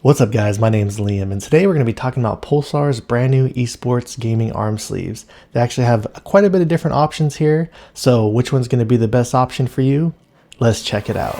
What's up guys, my name is Liam and today we're going to be talking about Pulsar's brand new eSports gaming arm sleeves. They actually have quite a bit of different options here, so which one's going to be the best option for you? Let's check it out.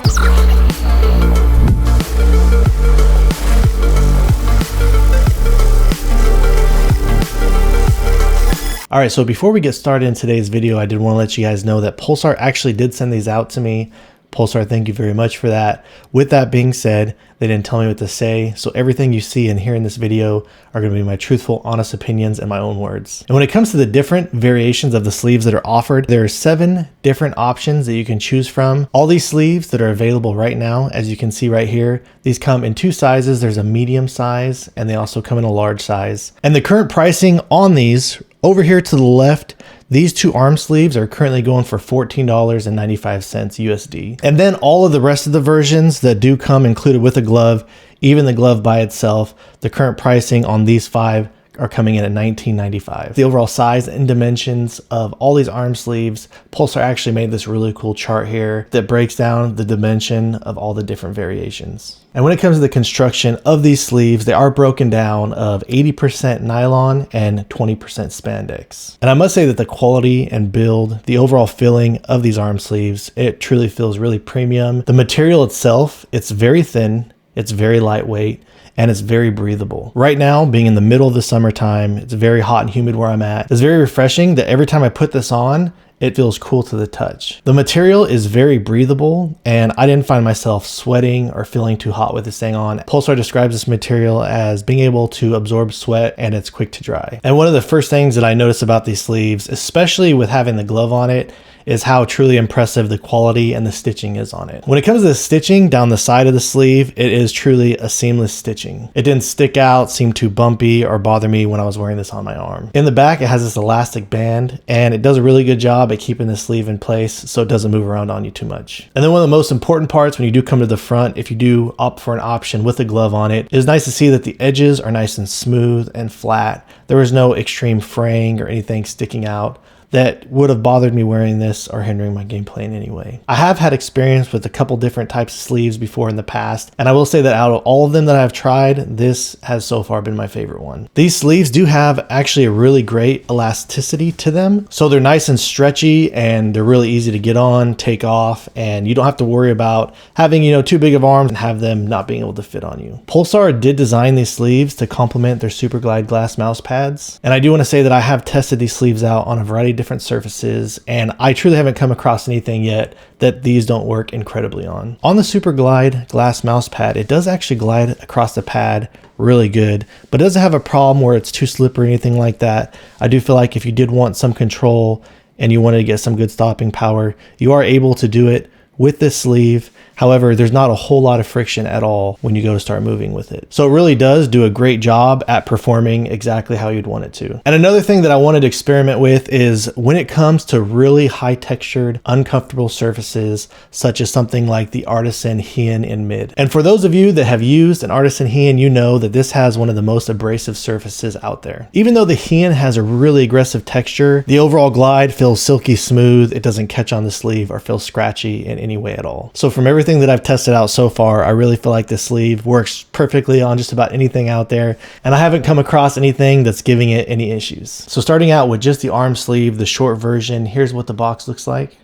Alright, so before we get started in today's video, I did want to let you guys know that Pulsar actually did send these out to me. Pulsar, thank you very much for that. With that being said, they didn't tell me what to say, so everything you see and hear in this video are going to be my truthful, honest opinions and my own words. And when it comes to the different variations of the sleeves that are offered, there are 7 different options that you can choose from. All these sleeves that are available right now, as you can see right here, these come in 2 sizes. There's a medium size and they also come in a large size. And the current pricing on these over here to the left, these 2 arm sleeves are currently going for $14.95 USD. And then all of the rest of the versions that do come included with a glove, even the glove by itself, the current pricing on these 5 are coming in at $19.95. The overall size and dimensions of all these arm sleeves, Pulsar actually made this really cool chart here that breaks down the dimension of all the different variations. And when it comes to the construction of these sleeves, they are broken down of 80% nylon and 20% spandex. And I must say that the quality and build, the overall feeling of these arm sleeves, it truly feels really premium. The material itself, it's very thin, it's very lightweight, and it's very breathable. Right now, being in the middle of the summertime, it's very hot and humid where I'm at. It's very refreshing that every time I put this on, it feels cool to the touch. The material is very breathable and I didn't find myself sweating or feeling too hot with this thing on. Pulsar describes this material as being able to absorb sweat and it's quick to dry. And one of the first things that I noticed about these sleeves, especially with having the glove on it, is how truly impressive the quality and the stitching is on it. When it comes to the stitching down the side of the sleeve, it is truly a seamless stitching. It didn't stick out, seem too bumpy, or bother me when I was wearing this on my arm. In the back, it has this elastic band, and it does a really good job at keeping the sleeve in place so it doesn't move around on you too much. And then one of the most important parts when you do come to the front, if you do opt for an option with a glove on it, is nice to see that the edges are nice and smooth and flat. There is no extreme fraying or anything sticking out that would have bothered me wearing this or hindering my gameplay in any way. I have had experience with a couple different types of sleeves before in the past, and I will say that out of all of them that I've tried, this has so far been my favorite one. These sleeves do have actually a really great elasticity to them, so they're nice and stretchy and they're really easy to get on, take off, and you don't have to worry about having, too big of arms and have them not being able to fit on you. Pulsar did design these sleeves to complement their Super Glide glass mouse pads, and I do want to say that I have tested these sleeves out on a variety of different surfaces, and I truly haven't come across anything yet that these don't work incredibly on. On the Super Glide glass mouse pad, it does actually glide across the pad really good, but it doesn't have a problem where it's too slippery or anything like that. I do feel like if you did want some control and you wanted to get some good stopping power, you are able to do it with this sleeve. However, there's not a whole lot of friction at all when you go to start moving with it. So it really does do a great job at performing exactly how you'd want it to. And another thing that I wanted to experiment with is when it comes to really high textured, uncomfortable surfaces, such as something like the Artisan Heian in mid. And for those of you that have used an Artisan Heian, you know that this has one of the most abrasive surfaces out there. Even though the Heian has a really aggressive texture, the overall glide feels silky smooth. It doesn't catch on the sleeve or feel scratchy in any way at all. So from everything that I've tested out so far, I really feel like this sleeve works perfectly on just about anything out there, and I haven't come across anything that's giving it any issues. So starting out with just the arm sleeve, the short version, here's what the box looks like.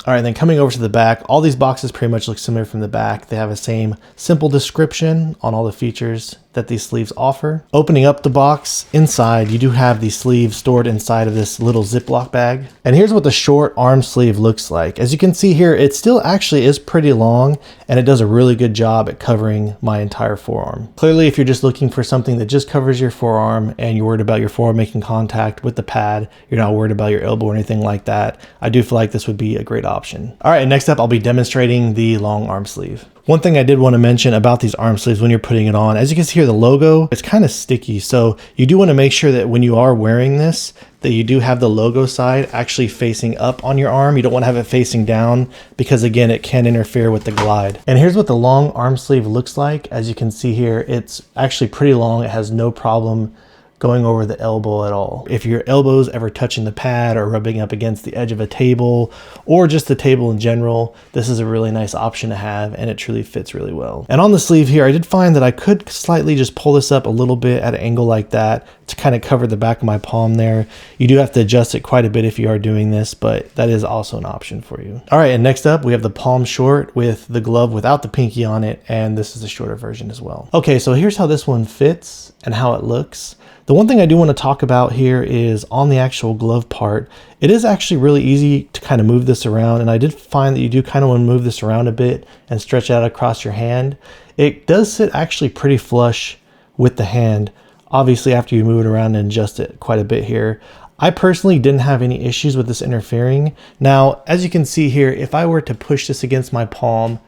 All right, then coming over to the back, all these boxes pretty much look similar from the back. They have the same simple description on all the features that these sleeves offer. Opening up the box, inside you do have the sleeve stored inside of this little Ziploc bag. And here's what the short arm sleeve looks like. As you can see here, it still actually is pretty long and it does a really good job at covering my entire forearm. Clearly, if you're just looking for something that just covers your forearm and you're worried about your forearm making contact with the pad, you're not worried about your elbow or anything like that, I do feel like this would be a great option. All right, next up, I'll be demonstrating the long arm sleeve. One thing I did want to mention about these arm sleeves when you're putting it on, as you can see here, the logo, it's kind of sticky. So you do want to make sure that when you are wearing this, that you do have the logo side actually facing up on your arm. You don't want to have it facing down because again, it can interfere with the glide. And here's what the long arm sleeve looks like. As you can see here, it's actually pretty long. It has no problem going over the elbow at all. If your elbow's ever touching the pad or rubbing up against the edge of a table or just the table in general, this is a really nice option to have, and it truly fits really well. And on the sleeve here, I did find that I could slightly just pull this up a little bit at an angle like that to kind of cover the back of my palm there. You do have to adjust it quite a bit if you are doing this, but that is also an option for you. All right, and next up we have the palm short with the glove without the pinky on it, and this is the shorter version as well. Okay, so here's how this one fits and how it looks. The one thing I do want to talk about here is on the actual glove part, it is actually really easy to kind of move this around, and I did find that you do kind of want to move this around a bit and stretch it out across your hand. It does sit actually pretty flush with the hand, obviously after you move it around and adjust it quite a bit here. I personally didn't have any issues with this interfering. Now, as you can see here, if I were to push this against my palm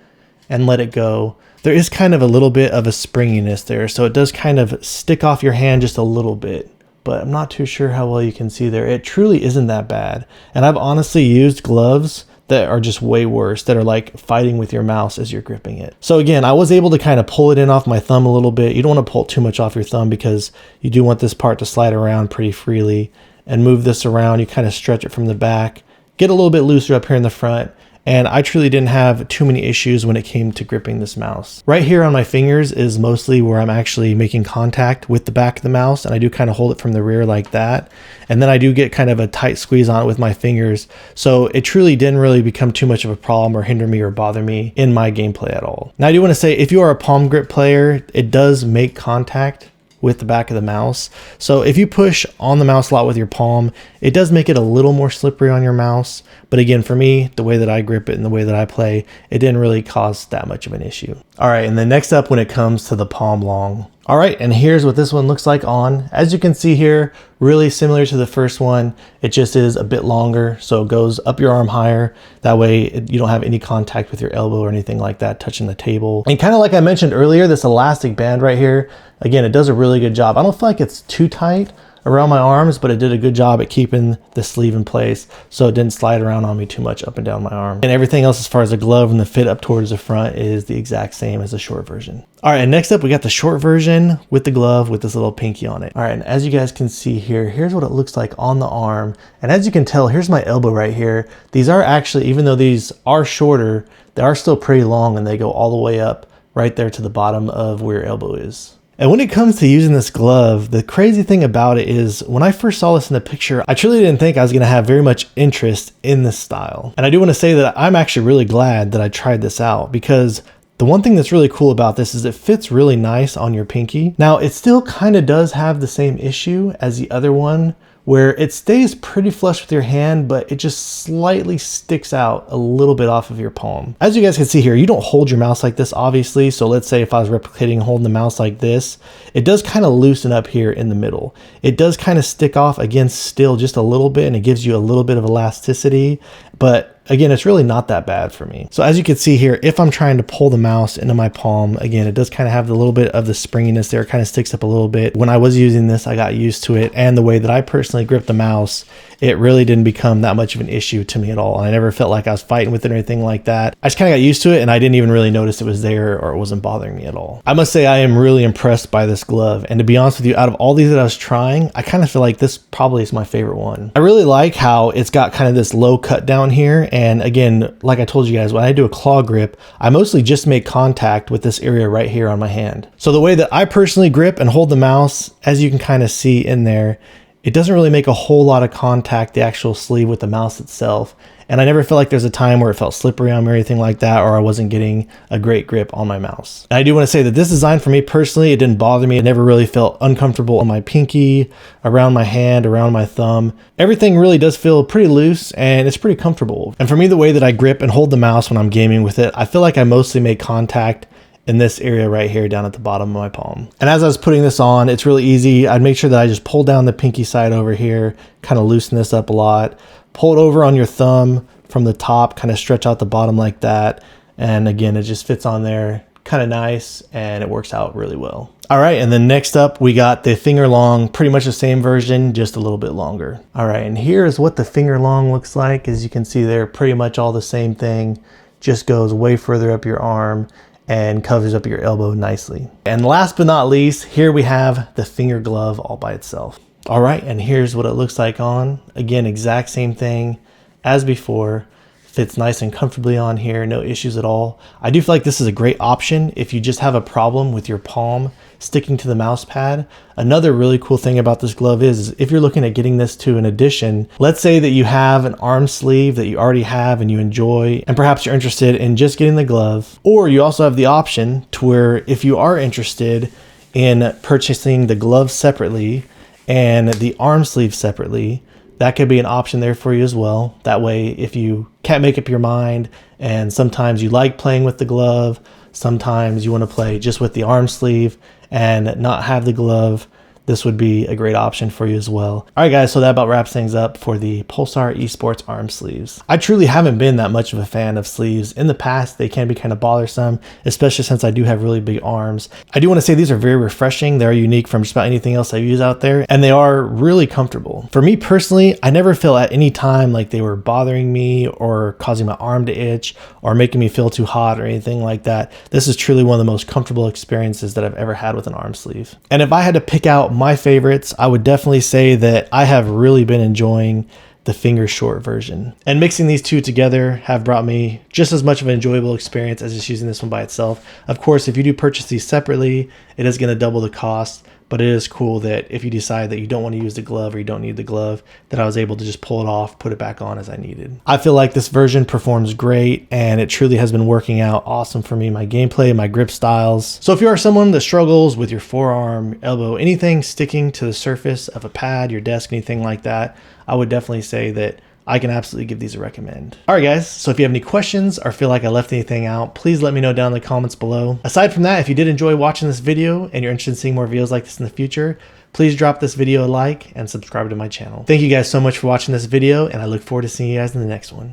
and let it go, there is kind of a little bit of a springiness there, so it does kind of stick off your hand just a little bit, but I'm not too sure how well you can see there. It truly isn't that bad, and I've honestly used gloves that are just way worse, that are like fighting with your mouse as you're gripping it. So again, I was able to kind of pull it in off my thumb a little bit. You don't want to pull too much off your thumb because you do want this part to slide around pretty freely, and move this around. You kind of stretch it from the back, get a little bit looser up here in the front, and I truly didn't have too many issues when it came to gripping this mouse. Right here on my fingers is mostly where I'm actually making contact with the back of the mouse, and I do kind of hold it from the rear like that. And then I do get kind of a tight squeeze on it with my fingers. So it truly didn't really become too much of a problem or hinder me or bother me in my gameplay at all. Now I do want to say, if you are a palm grip player, it does make contact with the back of the mouse. So if you push on the mouse a lot with your palm, it does make it a little more slippery on your mouse. But again, for me, the way that I grip it and the way that I play, it didn't really cause that much of an issue. All right, and then next up when it comes to the palm long. All right, and here's what this one looks like on. As you can see here, really similar to the first one, it just is a bit longer, so it goes up your arm higher. That way you don't have any contact with your elbow or anything like that touching the table. And kind of like I mentioned earlier, this elastic band right here, again, it does a really good job. I don't feel like it's too tight around my arms, but it did a good job at keeping the sleeve in place so it didn't slide around on me too much up and down my arm. And everything else as far as the glove and the fit up towards the front is the exact same as the short version. All right, and next up we got the short version with the glove with this little pinky on it. All right, and as you guys can see here, here's what it looks like on the arm. And as you can tell, here's my elbow right here. These are actually, even though these are shorter, they are still pretty long, and they go all the way up right there to the bottom of where your elbow is. And when it comes to using this glove, the crazy thing about it is when I first saw this in the picture, I truly didn't think I was going to have very much interest in this style. And I do want to say that I'm actually really glad that I tried this out, because the one thing that's really cool about this is it fits really nice on your pinky. Now, it still kind of does have the same issue as the other one, where it stays pretty flush with your hand, but it just slightly sticks out a little bit off of your palm. As you guys can see here, you don't hold your mouse like this, obviously. So let's say if I was replicating holding the mouse like this, it does kind of loosen up here in the middle. It does kind of stick off against still just a little bit, and it gives you a little bit of elasticity, but again, it's really not that bad for me. So as you can see here, if I'm trying to pull the mouse into my palm, again, it does kind of have a little bit of the springiness there. It kind of sticks up a little bit. When I was using this, I got used to it. And the way that I personally grip the mouse, it really didn't become that much of an issue to me at all. I never felt like I was fighting with it or anything like that. I just kind of got used to it, and I didn't even really notice it was there, or it wasn't bothering me at all. I must say I am really impressed by this glove. And to be honest with you, out of all these that I was trying, I kind of feel like this probably is my favorite one. I really like how it's got kind of this low cut down here. And again, like I told you guys, when I do a claw grip, I mostly just make contact with this area right here on my hand. So the way that I personally grip and hold the mouse, as you can kind of see in there, it doesn't really make a whole lot of contact, the actual sleeve with the mouse itself. And I never felt like there's a time where it felt slippery on me or anything like that, or I wasn't getting a great grip on my mouse. And I do want to say that this design for me personally, it didn't bother me. It never really felt uncomfortable on my pinky, around my hand, around my thumb. Everything really does feel pretty loose, and it's pretty comfortable. And for me, the way that I grip and hold the mouse when I'm gaming with it, I feel like I mostly make contact in this area right here down at the bottom of my palm. And as I was putting this on, it's really easy. I'd make sure that I just pull down the pinky side over here, kind of loosen this up a lot, pull it over on your thumb from the top, kind of stretch out the bottom like that. And again, it just fits on there kind of nice, and it works out really well. All right, and then next up, we got the finger long, pretty much the same version, just a little bit longer. All right, and here's what the finger long looks like. As you can see there, pretty much all the same thing, just goes way further up your arm. and covers up your elbow nicely. And last but not least, here we have the finger glove all by itself. All right, and here's what it looks like on. Again, exact same thing as before. Fits nice and comfortably on here, no issues at all. I do feel like this is a great option if you just have a problem with your palm sticking to the mouse pad. Another really cool thing about this glove is if you're looking at getting this to an addition, let's say that you have an arm sleeve that you already have and you enjoy, and perhaps you're interested in just getting the glove, or you also have the option to where if you are interested in purchasing the glove separately and the arm sleeve separately, that could be an option there for you as well. That way, if you can't make up your mind and sometimes you like playing with the glove, sometimes you want to play just with the arm sleeve and not have the glove, this would be a great option for you as well. All right, guys, so that about wraps things up for the Pulsar eSports arm sleeves. I truly haven't been that much of a fan of sleeves. In the past, they can be kind of bothersome, especially since I do have really big arms. I do want to say these are very refreshing. They're unique from just about anything else I use out there, and they are really comfortable. For me personally, I never felt at any time like they were bothering me or causing my arm to itch or making me feel too hot or anything like that. This is truly one of the most comfortable experiences that I've ever had with an arm sleeve. And if I had to pick out my favorites, I would definitely say that I have really been enjoying the finger short version. And mixing these two together have brought me just as much of an enjoyable experience as just using this one by itself. Of course, if you do purchase these separately, it is going to double the cost, but it is cool that if you decide that you don't want to use the glove or you don't need the glove, that I was able to just pull it off, put it back on as I needed. I feel like this version performs great and it truly has been working out awesome for me, my gameplay, my grip styles. So if you are someone that struggles with your forearm, elbow, anything sticking to the surface of a pad, your desk, anything like that, I would definitely say that I can absolutely give these a recommend. All right, guys, so if you have any questions or feel like I left anything out, please let me know down in the comments below. Aside from that, if you did enjoy watching this video and you're interested in seeing more videos like this in the future, please drop this video a like and subscribe to my channel. Thank you guys so much for watching this video, and I look forward to seeing you guys in the next one.